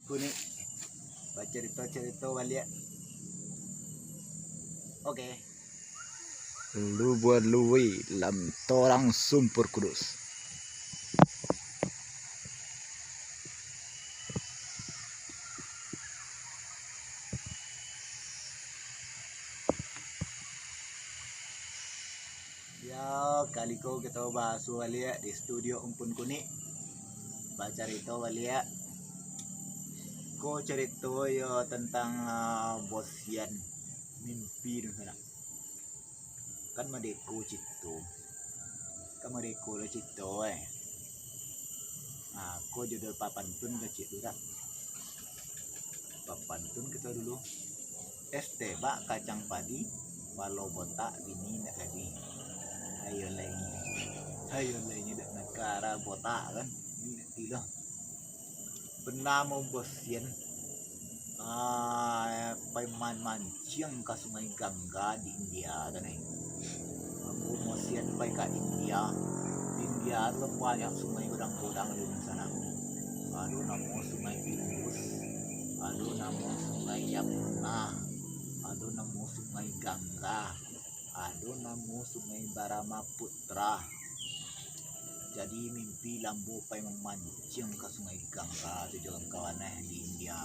kuning baca cerita balik. Oke. Lu buat luwi lam torang Sumpur Kudus. Ya kali ko kita bahas balik di studio Umpun Kuning. Baca cerita balik. Ko cerita yo tentang bosian mimpi dong sana. Kan madeko cito. Kan madeko lo cito Nah, ko judul papantun ke cik dulu. Papantun kita dulu. Es tebak kacang padi, walau botak bini nak jadi. Ayo lainnya dak negara botak kan. Ini nak tilo. Bernama bosian paiman mancing ke sungai Gangga di India kan bosian pai ke India. India tu banyak sungai godang-godang di sana. Ada nama sungai Indus, ada nama sungai Yamuna, ada nama sungai Gangga, ada nama sungai Brahmaputra. Jadi mimpi lambu pai memancing ke sungai Gangga tu jalan kawan di India.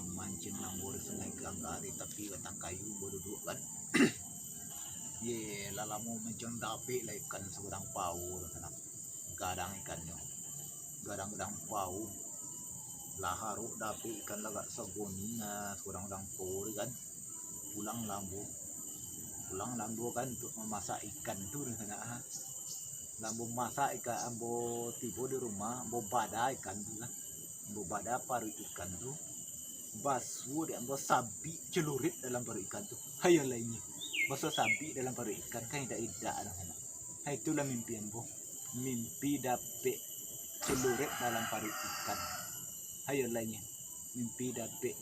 Memancing lambu di sungai Gangga di tepi batang kayu berduduk kan. Ye lalamu menceng dapi lah ikan seberang pau sana. Gadang ikannya. Gadang-gadang pau. Laharu dapi ikan lagak sabun seberang pau kan. Pulang lambu kan untuk memasak ikan tu di sana. Lambu masak ikan ambo tiba di rumah, ambo bada ikan tu kan. Ambo bada paru ikan tu. Basu dia ambo sabi celurit dalam paru ikan tu. Hayo lainnya. Basu sabi dalam paru ikan kan tidak ada. Hai itulah mimpi ambo. Mimpi dapet celurit dalam paru ikan. Hayo lainnya. Mimpi dapet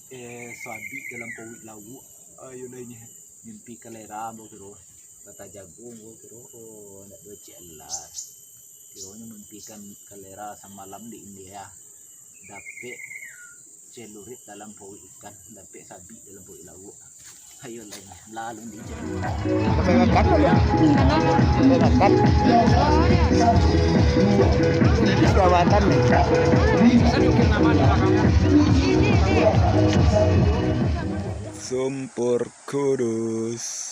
sabi dalam paru lawu. Hayo lainnya. Mimpi kalera ambo terus. Kata jagung kira nak dua jelas kiranya mimpikan kalera semalam di India dapet celurit dalam paui ikan, dapet sabi dalam paui lauk. Ayo lalu di jalan jawatan Sumpur Kudus.